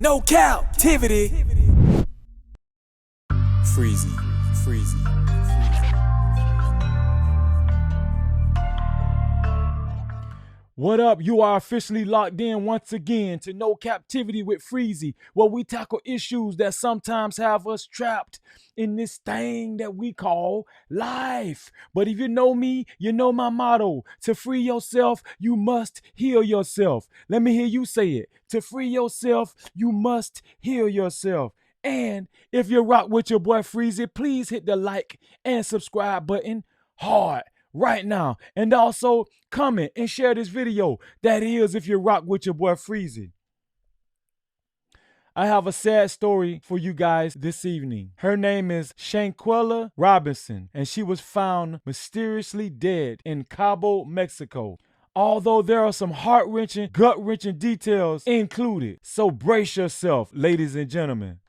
No captivity. Freezy, freezy. What up? You are officially locked in once again to No Captivity with Freezy, where we tackle issues that sometimes have us trapped in this thing that we call life. But if you know me, you know my motto. To free yourself, you must heal yourself. Let me hear you say it. To free yourself, you must heal yourself. And if you rock with your boy Freezy, please hit the like and subscribe button hard right now, and also comment and share this video. That is, if you rock with your boy Freezy. I have a sad story for you guys this evening. Her name is Shanquella Robinson, and she was found mysteriously dead in Cabo, Mexico. Although there are some heart-wrenching, gut-wrenching details included. So brace yourself, ladies and gentlemen.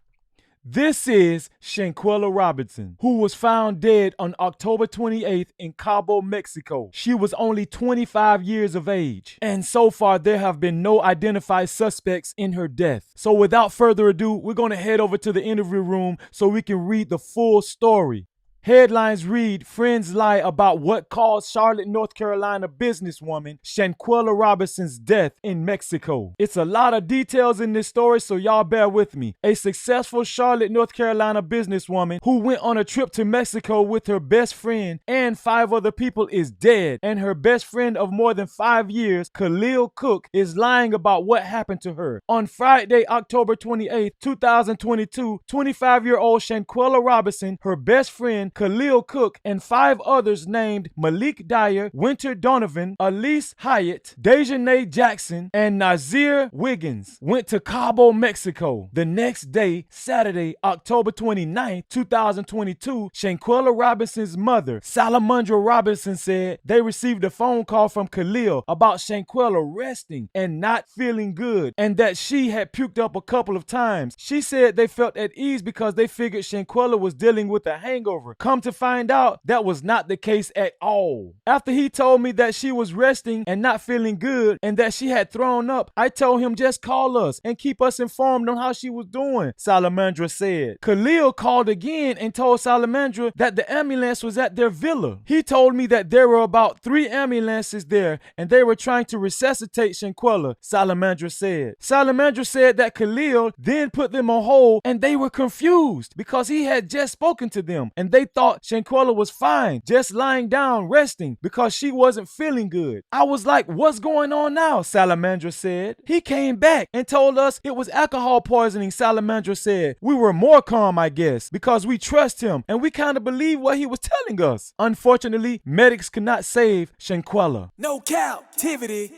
This is Shanquella Robinson, who was found dead on October 28th in Cabo, Mexico. She was only 25 years of age, and so far there have been no identified suspects in her death. So without further ado, we're going to head over to the interview room so we can read the full story. Headlines read, friends lie about what caused Charlotte, North Carolina businesswoman Shanquella Robinson's death in Mexico. It's a lot of details in this story, so y'all bear with me. A successful Charlotte, North Carolina businesswoman who went on a trip to Mexico with her best friend and 5 other people is dead, and her best friend of more than 5 years, Khalil Cook, is lying about what happened to her. On Friday, October 28th, 2022, 25-year-old Shanquella Robinson, her best friend, Khalil Cook, and 5 others named Malik Dyer, Winter Donovan, Elise Hyatt, Dejanay Jackson, and Nazir Wiggins went to Cabo, Mexico. The next day, Saturday, October 29th, 2022, Shanquella Robinson's mother, Salamandra Robinson, said they received a phone call from Khalil about Shanquella resting and not feeling good, and that she had puked up a couple of times. She said they felt at ease because they figured Shanquella was dealing with a hangover. Come to find out, that was not the case at all. After he told me that she was resting and not feeling good and that she had thrown up, I told him just call us and keep us informed on how she was doing, Salamandra said. Khalil called again and told Salamandra that the ambulance was at their villa. He told me that there were about 3 ambulances there and they were trying to resuscitate Shanquella, Salamandra said. Salamandra said that Khalil then put them on hold and they were confused because he had just spoken to them and they thought Shanquella was fine, just lying down resting because she wasn't feeling good. I was like, what's going on now? Salamandra said. He came back and told us it was alcohol poisoning, Salamandra said. We were more calm, I guess, because we trust him and we kind of believe what he was telling us. Unfortunately, medics could not save Shanquella. No captivity.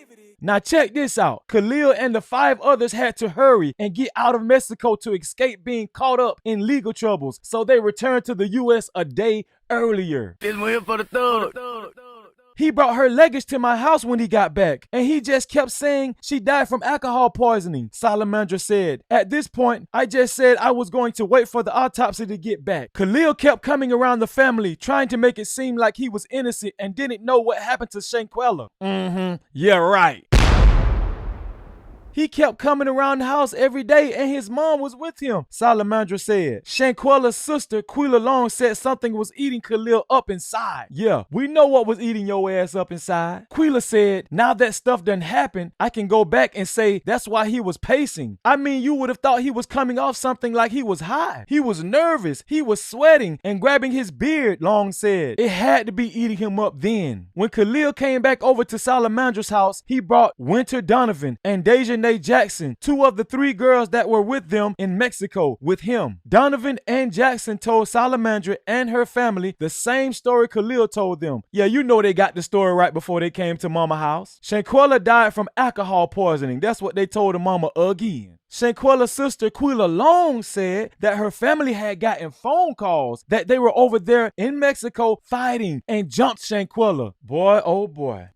Now check this out. Khalil and the 5 others had to hurry and get out of Mexico to escape being caught up in legal troubles, so they returned to the U.S. a day earlier. He brought her luggage to my house when he got back, and he just kept saying she died from alcohol poisoning, Salamandra said. At this point, I just said I was going to wait for the autopsy to get back. Khalil kept coming around the family, trying to make it seem like he was innocent and didn't know what happened to Shanquella. Yeah, right. He kept coming around the house every day and his mom was with him, Salamandra said. Shanquella's sister, Quila Long, said something was eating Khalil up inside. Yeah, we know what was eating your ass up inside. Quila said, now that stuff done happened, I can go back and say that's why he was pacing. I mean, you would have thought he was coming off something like he was high. He was nervous, he was sweating and grabbing his beard, Long said. It had to be eating him up then. When Khalil came back over to Salamandra's house, he brought Winter Donovan and Dejanay Jackson, 2 of the 3 girls that were with them in Mexico, with him. Donovan and Jackson told Salamandra and her family the same story Khalil told them. Yeah, you know they got the story right before they came to Mama's house. Shanquella died from alcohol poisoning. That's what they told the mama again. Shanquella's sister, Quila Long, said that her family had gotten phone calls that they were over there in Mexico fighting and jumped Shanquella. Boy, oh boy.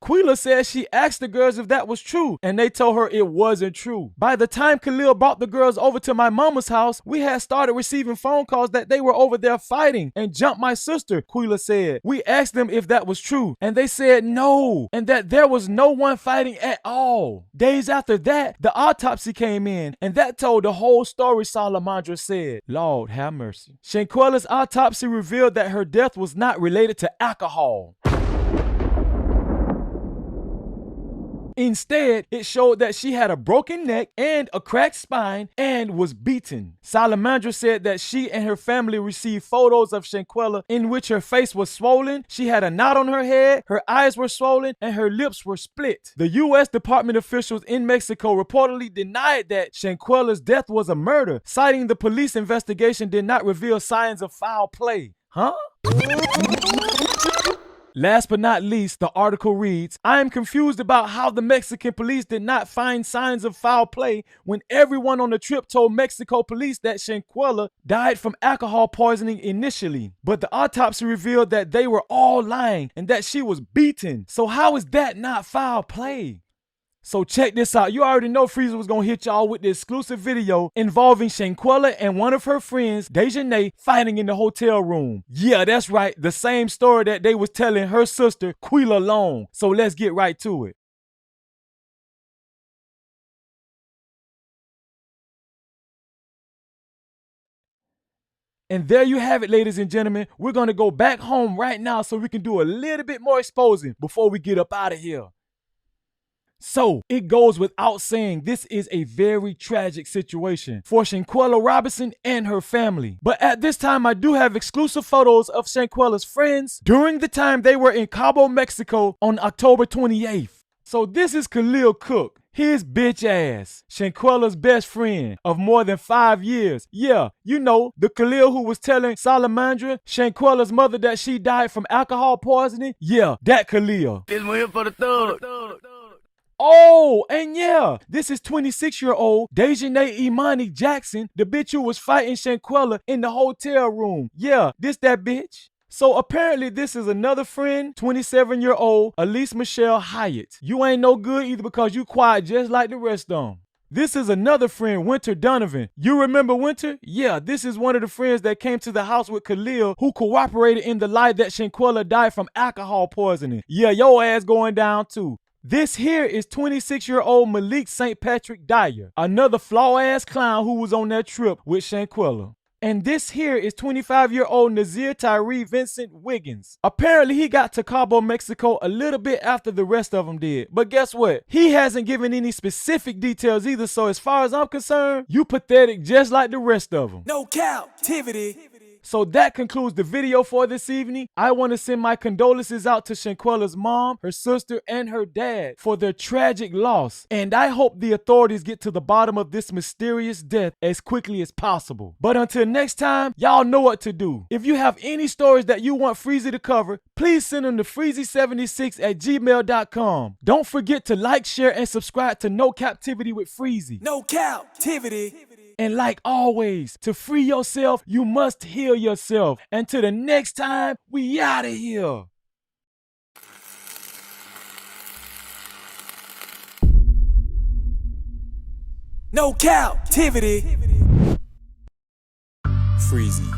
Quila said she asked the girls if that was true, and they told her it wasn't true. By the time Khalil brought the girls over to my mama's house, we had started receiving phone calls that they were over there fighting and jumped my sister, Quila said. We asked them if that was true, and they said no, and that there was no one fighting at all. Days after that, the autopsy came in, and that told the whole story, Salamandra said. Lord have mercy. Shanquella's autopsy revealed that her death was not related to alcohol. Instead, it showed that she had a broken neck and a cracked spine and was beaten. Salamandra said that she and her family received photos of Shanquella in which her face was swollen, she had a knot on her head, her eyes were swollen, and her lips were split. The U.S. Department officials in Mexico reportedly denied that Shanquella's death was a murder, citing the police investigation did not reveal signs of foul play. Huh? Last but not least, the article reads, I am confused about how the Mexican police did not find signs of foul play when everyone on the trip told Mexico police that Shanquella died from alcohol poisoning initially. But the autopsy revealed that they were all lying and that she was beaten. So how is that not foul play? So check this out. You already know Freezy was going to hit y'all with the exclusive video involving Shanquella and one of her friends, Dejanay, fighting in the hotel room. Yeah, that's right. The same story that they was telling her sister, Quila Long. So let's get right to it. And there you have it, ladies and gentlemen. We're going to go back home right now so we can do a little bit more exposing before we get up out of here. So, it goes without saying this is a very tragic situation for Shanquella Robinson and her family. But at this time, I do have exclusive photos of Shanquella's friends during the time they were in Cabo, Mexico on October 28th. So this is Khalil Cook, his bitch ass, Shanquella's best friend of more than 5 years. Yeah, you know, the Khalil who was telling Salamandra, Shanquella's mother, that she died from alcohol poisoning. Yeah, that Khalil. This one here for the thug. Oh, and yeah, this is 26-year-old Dejanay Imani Jackson, the bitch who was fighting Shanquella in the hotel room. Yeah, this that bitch. So apparently this is another friend, 27-year-old Elise Michelle Hyatt. You ain't no good either because you quiet just like the rest of them. This is another friend, Winter Donovan. You remember Winter? Yeah, this is one of the friends that came to the house with Khalil who cooperated in the lie that Shanquella died from alcohol poisoning. Yeah, your ass going down too. This here is 26-year-old Malik St. Patrick Dyer, another flaw-ass clown who was on that trip with Shanquella. And this here is 25-year-old Nazir Tyree Vincent Wiggins. Apparently he got to Cabo, Mexico a little bit after the rest of them did. But guess what? He hasn't given any specific details either, so as far as I'm concerned, you pathetic just like the rest of them. No Cap-tivity. So that concludes the video for this evening. I want to send my condolences out to Shanquella's mom, her sister, and her dad for their tragic loss. And I hope the authorities get to the bottom of this mysterious death as quickly as possible. But until next time, y'all know what to do. If you have any stories that you want Freezy to cover, please send them to freezy76@gmail.com. Don't forget to like, share, and subscribe to No Cap-tivity with Freezy. No Cap-tivity. And like always, to free yourself, you must heal yourself. Until the next time, we out of here. No Cap-tivity. Freezy.